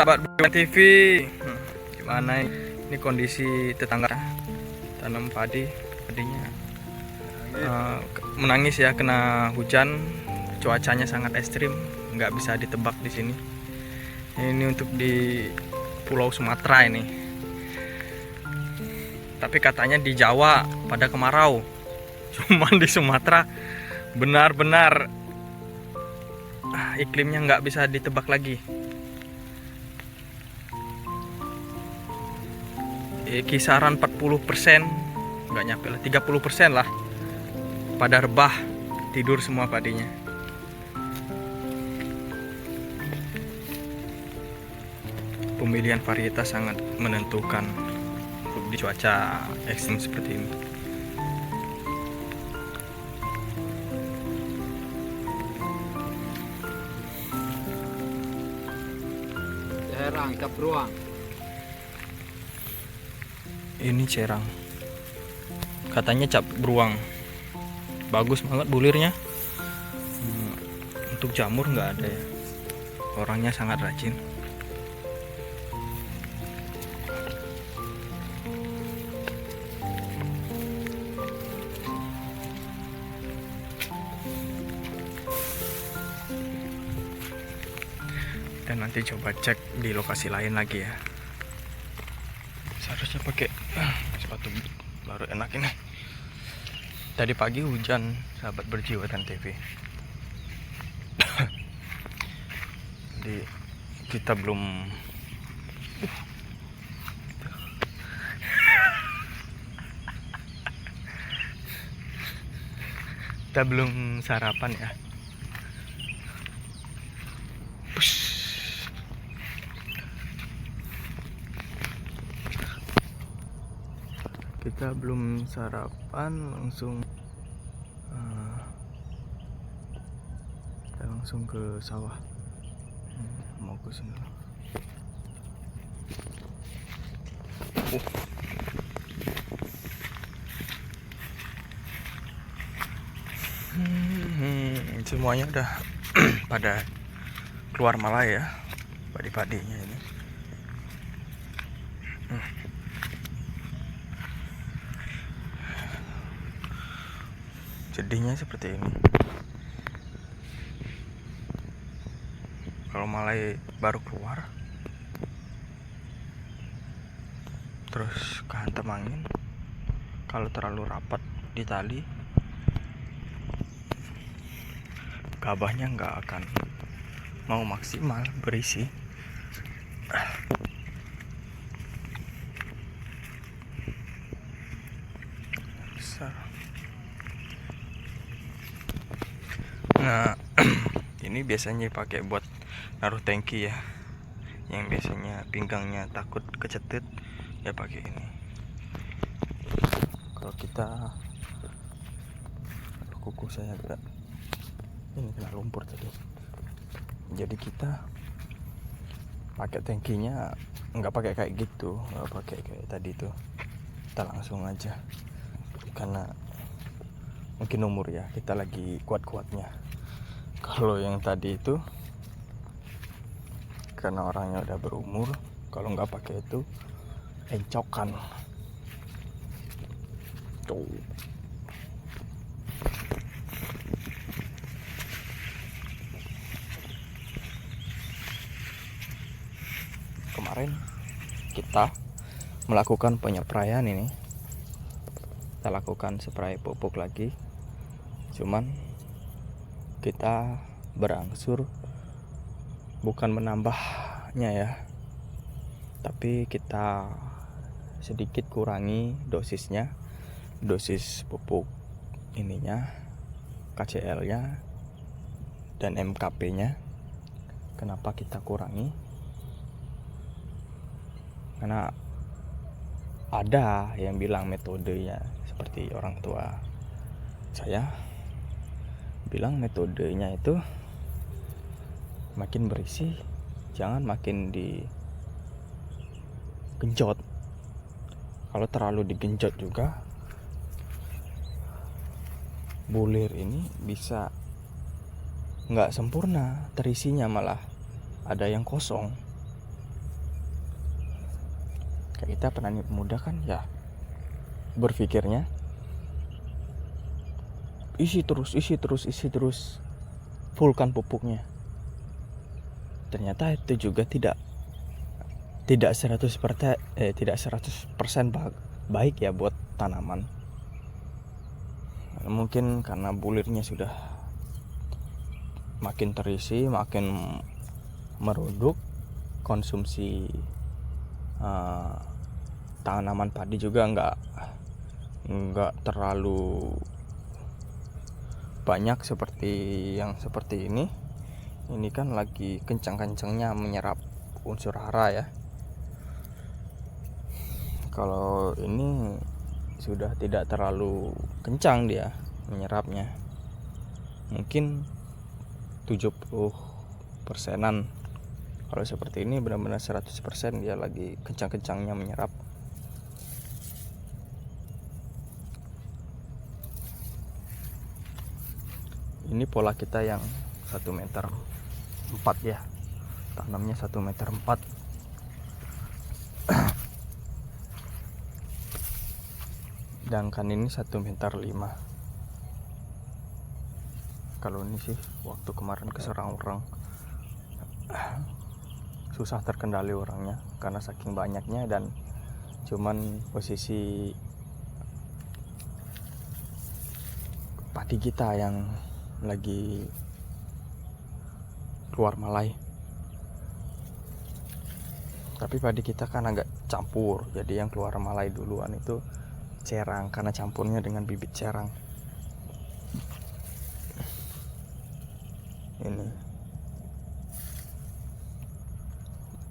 sahabat TV. Gimana ini kondisi tetangga tanam padinya menangis ya, kena hujan, cuacanya sangat ekstrim, nggak bisa ditebak di sini. Ini untuk di Pulau Sumatera ini, tapi katanya di Jawa pada kemarau, cuman di Sumatera benar-benar iklimnya nggak bisa ditebak lagi. Kisaran 40%, nggak nyampe lah, 30% lah pada rebah, tidur semua padinya. Pemilihan varietas sangat menentukan untuk di cuaca ekstrim seperti ini. Cerang, cap beruang. Ini cerang, katanya cap beruang, bagus banget bulirnya. Untuk jamur nggak ada ya, orangnya sangat rajin. Dan nanti coba cek di lokasi lain lagi ya. Seharusnya pakai sepatu baru enak ini. Tadi pagi hujan, sahabat berjiwa dan TV. Jadi kita belum sarapan ya. Kita belum sarapan, kita langsung ke sawah. Mau ke sini. Semuanya udah pada keluar malah ya, padi-padinya ini. Sedihnya seperti ini. Kalau malai baru keluar, terus kehantam angin, kalau terlalu rapat di tali, gabahnya nggak akan mau maksimal berisi. Besar. Nah, ini biasanya pakai buat naruh tangki ya. Yang biasanya pinggangnya takut kecetit, ya pakai ini. Kalau kita, kuku saya agak ini kena lumpur tadi. Jadi kita pakai tangkinya nggak pakai kayak gitu, nggak pakai kayak tadi tuh. Kita langsung aja, karena mungkin umur ya, kita lagi kuat-kuatnya. Kalau yang tadi itu karena orangnya udah berumur, kalau nggak pakai itu encokan tuh. Kemarin kita melakukan penyepraian ini, kita lakukan spray pupuk lagi, cuman kita berangsur bukan menambahnya ya, tapi kita sedikit kurangi dosisnya, dosis pupuk ininya, KCL nya dan MKP nya. Kenapa kita kurangi? Karena ada yang bilang metodenya seperti orang tua saya bilang, metodenya itu makin berisi jangan makin digenjot. Kalau terlalu digenjot juga, bulir ini bisa nggak sempurna terisinya, malah ada yang kosong. Kayak kita petani muda kan ya berpikirnya isi terus fullkan pupuknya. Ternyata itu juga tidak 100% baik ya buat tanaman. Mungkin karena bulirnya sudah makin terisi, makin meruduk, konsumsi tanaman padi juga nggak terlalu banyak seperti yang seperti ini. Ini kan lagi kencang-kencangnya menyerap unsur hara ya. Kalau ini sudah tidak terlalu kencang dia menyerapnya, mungkin 70%-an. Kalau seperti ini benar-benar 100% dia lagi kencang-kencangnya menyerap. Ini pola kita yang 1,4 meter ya, tanamnya 1,4 meter. Sedangkan ini 1,5 meter. Kalau ini sih waktu kemarin keserang orang, susah terkendali orangnya karena saking banyaknya, dan cuman posisi padi kita yang lagi keluar malai. Tapi padi kita kan agak campur, jadi yang keluar malai duluan itu cerang karena campurnya dengan bibit cerang. Ini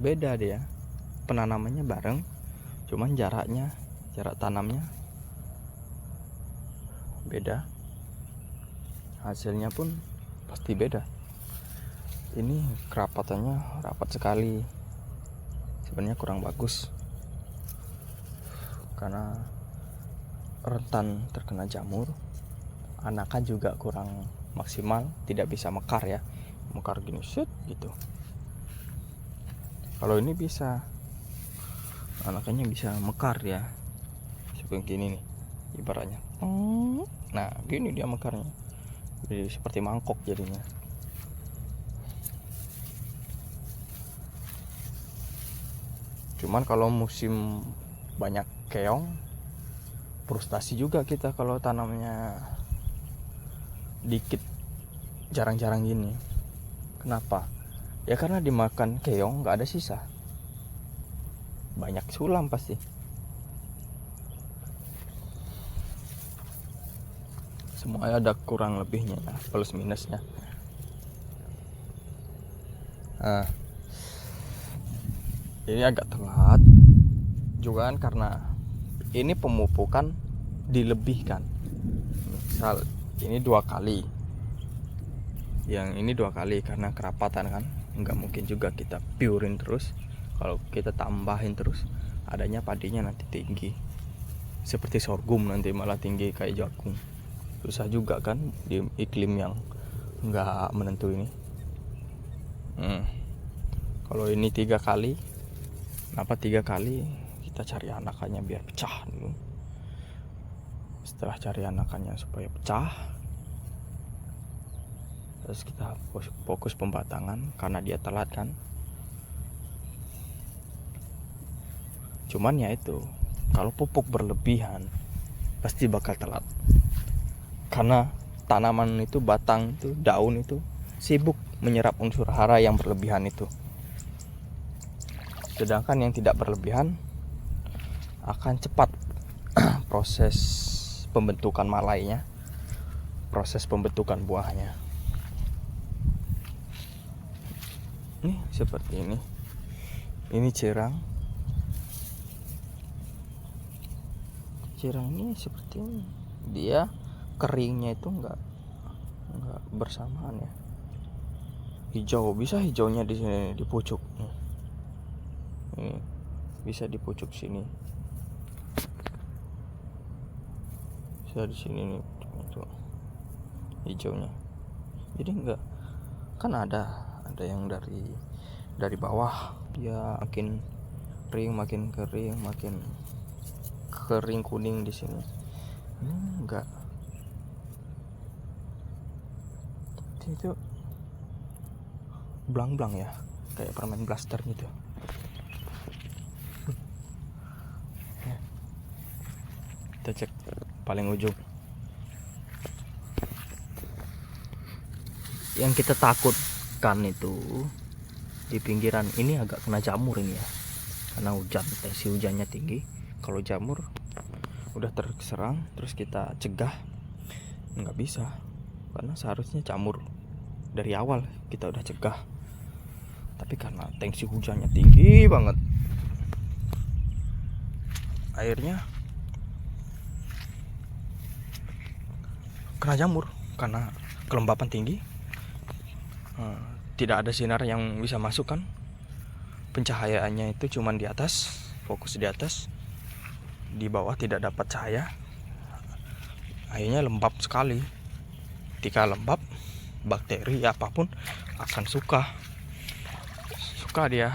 beda dia, penanamannya bareng, cuman jarak tanamnya beda, hasilnya pun pasti beda. Ini kerapatannya rapat sekali, sebenarnya kurang bagus karena rentan terkena jamur. Anakan juga kurang maksimal, tidak bisa mekar ya, mekar gini set gitu. Kalau ini bisa, anakannya bisa mekar ya, seperti gini nih ibaratnya. Nah gini dia mekarnya, jadi seperti mangkok jadinya. Cuman kalau musim banyak keong, frustasi juga kita kalau tanamnya dikit, jarang-jarang gini. Kenapa? Ya karena dimakan keong nggak ada sisa, banyak sulam pasti. Semuanya ada kurang lebihnya ya, plus minusnya. Ini agak telat juga kan karena ini pemupukan dilebihkan. Misal ini 2 kali, yang ini 2 kali karena kerapatan kan, nggak mungkin juga kita purein terus. Kalau kita tambahin terus, adanya padinya nanti tinggi seperti sorghum, nanti malah tinggi kayak jagung. Susah juga kan di iklim yang nggak menentu ini. Kalau ini 3 kali, kenapa 3 kali? Kita cari anakannya biar pecah dulu. Setelah cari anakannya supaya pecah, terus kita fokus pembatangan karena dia telat kan. Cuman ya itu, kalau pupuk berlebihan pasti bakal telat, karena tanaman itu, batang itu, daun itu sibuk menyerap unsur hara yang berlebihan itu. Sedangkan yang tidak berlebihan akan cepat proses pembentukan malainya, proses pembentukan buahnya. Nih seperti ini. Ini cerang ini seperti ini. Dia keringnya itu enggak bersamaan ya. Hijau, bisa hijaunya di sini, di pucuk. Ini bisa di pucuk sini. Bisa di sini nih, itu hijaunya. Jadi enggak, kan ada yang dari bawah dia makin makin kering kuning di sini. Ini enggak. Itu blang-blang ya, kayak permen blaster gitu. Kita cek paling ujung. Yang kita takutkan itu di pinggiran ini agak kena jamur ini ya, karena hujan, tensi hujannya tinggi. Kalau jamur udah terserang terus kita cegah, nggak bisa, karena seharusnya jamur dari awal kita udah cegah. Tapi karena tensi hujannya tinggi banget, airnya kena jamur karena kelembapan tinggi. Tidak ada sinar yang bisa masuk kan, pencahayaannya itu cuman di atas, fokus di atas, di bawah tidak dapat cahaya. Airnya lembab sekali. Ketika lembab, bakteri apapun akan suka dia.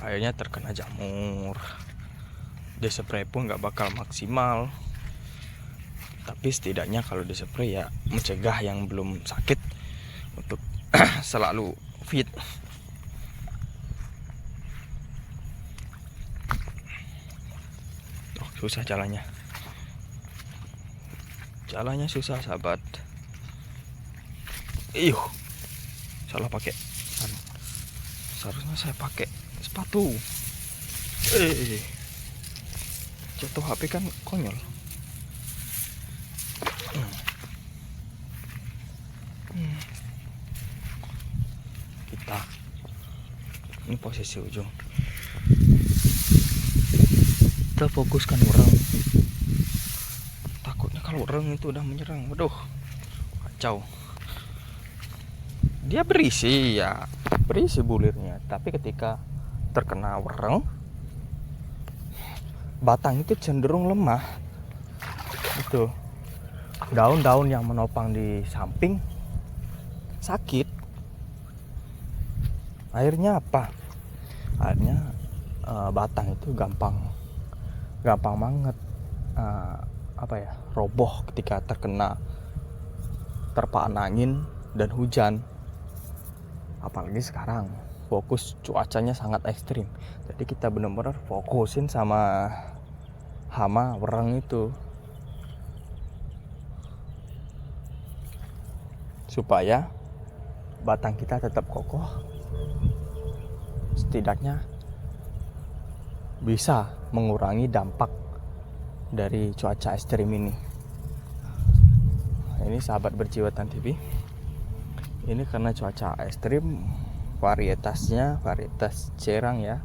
Airnya terkena jamur, dispray pun nggak bakal maksimal. Tapi setidaknya kalau dispray ya mencegah yang belum sakit untuk selalu fit. Susah jalannya susah sahabat. Salah pakai. Seharusnya saya pakai sepatu. Jatuh HP kan konyol. Kita ini posisi ujung, kita fokuskan orang. Takutnya kalau orang itu udah menyerang, waduh kacau. Dia berisi bulirnya, tapi ketika terkena wereng, batang itu cenderung lemah. Itu daun-daun yang menopang di samping sakit. Akhirnya apa? Akhirnya batang itu gampang banget roboh ketika terkena terpaan angin dan hujan. Apalagi sekarang fokus cuacanya sangat ekstrim, jadi kita benar-benar fokusin sama hama wereng itu supaya batang kita tetap kokoh, setidaknya bisa mengurangi dampak dari cuaca ekstrim ini. Ini sahabat berjiwatan TV, ini karena cuaca ekstrim, varietas cerang ya,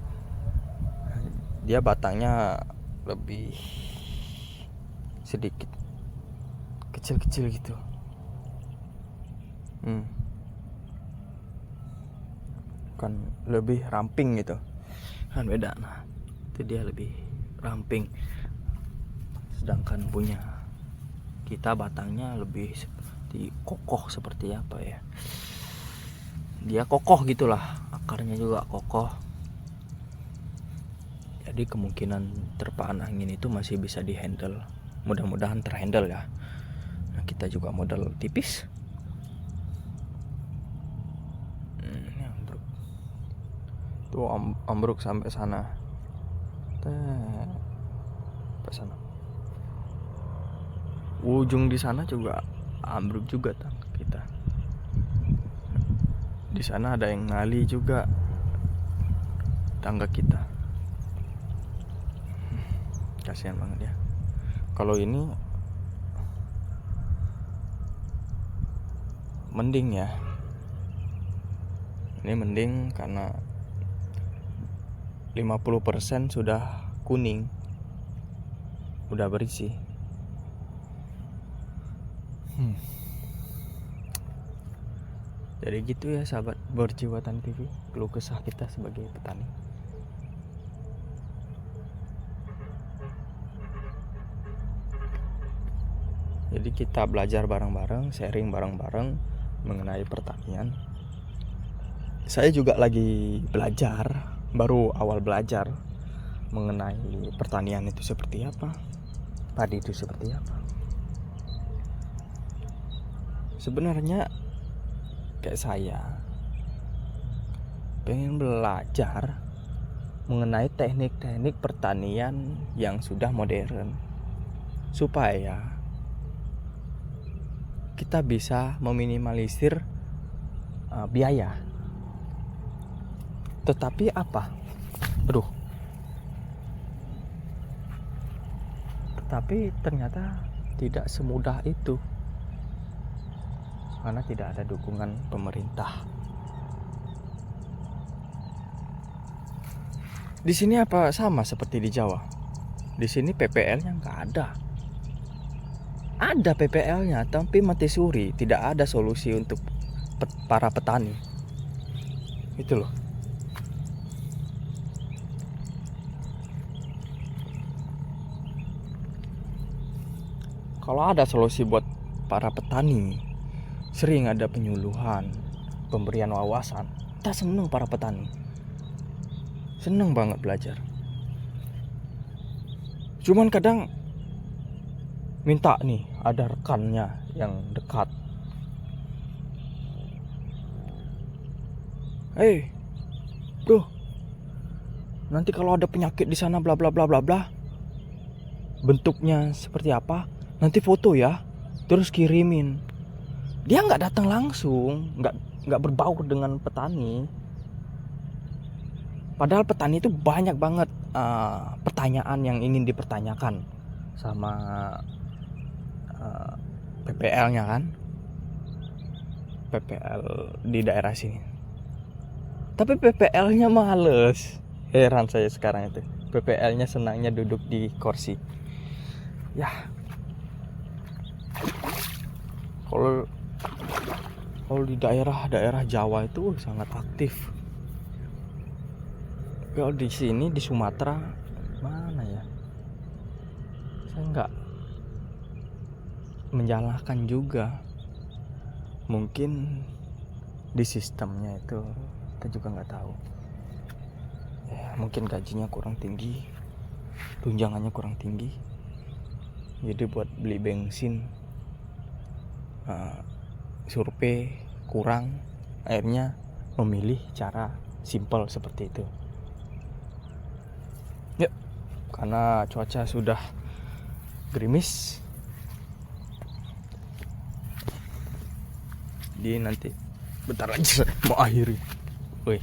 dia batangnya lebih sedikit kecil-kecil gitu. Kan lebih ramping gitu kan, beda. Nah itu dia lebih ramping, sedangkan punya kita batangnya lebih seperti kokoh. Seperti apa ya, dia kokoh gitulah, akarnya juga kokoh. Jadi kemungkinan terpaan angin itu masih bisa dihandle, mudah-mudahan terhandle ya. Nah, kita juga modal tipis. Ini ambruk tuh, ambruk sampai sana, sampai sana. Ujung di sana juga ambruk juga kita. Di sana ada yang ngali juga tangga kita. Kasihan banget ya. Kalau ini mending ya. Ini mending karena 50% sudah kuning, udah bersih. Jadi gitu ya sahabat berjiwatan TV, keluh kesah kita sebagai petani. Jadi kita belajar bareng-bareng, sharing bareng-bareng mengenai pertanian. saya juga lagi belajar, baru awal belajar mengenai pertanian itu seperti apa, padi itu seperti apa. Sebenarnya kayak saya pengen belajar mengenai teknik-teknik pertanian yang sudah modern, supaya kita bisa meminimalisir biaya. Tetapi apa? Tetapi ternyata tidak semudah itu, karena tidak ada dukungan pemerintah. Di sini apa sama seperti di Jawa? Di sini PPL-nya nggak ada. Ada PPL-nya, tapi mati suri, tidak ada solusi untuk para petani. Itu loh. Kalau ada solusi buat para petani, sering ada penyuluhan, pemberian wawasan. Kita seneng para petani. Seneng banget belajar. Cuman kadang minta nih, ada rekannya yang dekat. Bro, nanti kalau ada penyakit di sana bla bla bla bla bla, bentuknya seperti apa, nanti foto ya, terus kirimin. Dia nggak datang langsung, nggak berbaur dengan petani. Padahal petani itu banyak banget pertanyaan yang ingin dipertanyakan sama PPL-nya kan, PPL di daerah sini. Tapi PPL-nya males. Heran saya sekarang itu. PPL-nya senangnya duduk di kursi. Ya. Kalau di daerah Jawa itu sangat aktif. Kalau di sini di Sumatera mana ya? Saya nggak menyalahkan juga. Mungkin di sistemnya itu kita juga nggak tahu. Ya, mungkin gajinya kurang tinggi, tunjangannya kurang tinggi. Jadi buat beli bensin, survei kurang, akhirnya memilih cara simpel seperti itu. Ya, karena cuaca sudah gerimis, jadi nanti bentar lagi mau akhiri. Woi,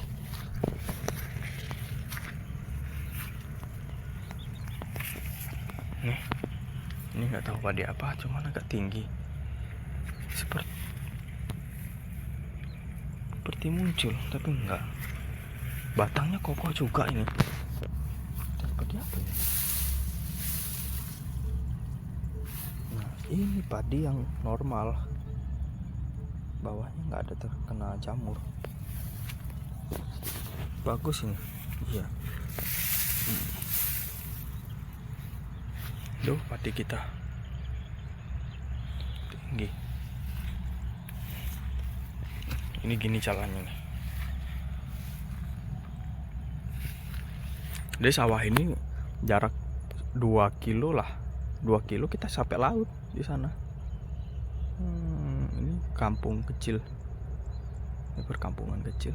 nih, ini nggak tahu padi apa, cuman agak tinggi, seperti muncul, tapi enggak. Batangnya kokoh juga ini. Padi apa ya? Nah, ini padi yang normal, bawahnya nggak ada terkena jamur. Bagus ini. Iya. Duh, padi kita tinggi. Ini gini jalannya nih. Di sawah ini jarak 2 kilo lah. 2 kilo kita sampai laut di sana. Ini kampung kecil. Ini perkampungan kecil.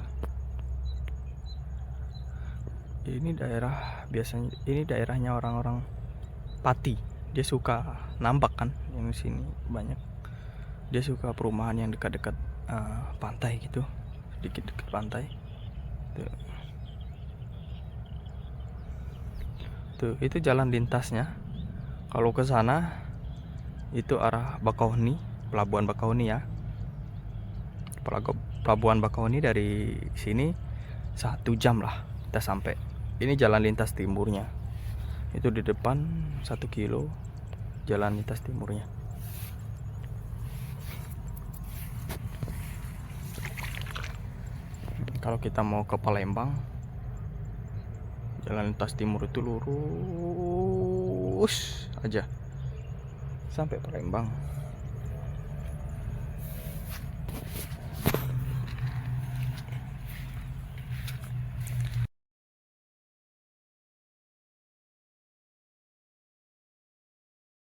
Ini daerah biasanya, ini daerahnya orang-orang Pati. Dia suka nambak kan, yang di sini banyak. Dia suka perumahan yang dekat-dekat pantai gitu, sedikit dekat pantai. Tuh, itu jalan lintasnya. Kalau ke sana itu arah Bakauheni, Pelabuhan Bakauheni ya. Pelabuhan Bakauheni dari sini 1 jam lah kita sampai. Ini jalan lintas timurnya. Itu di depan 1 kilo jalan lintas timurnya. Kalau kita mau ke Palembang, jalan lintas timur itu lurus aja sampai Palembang.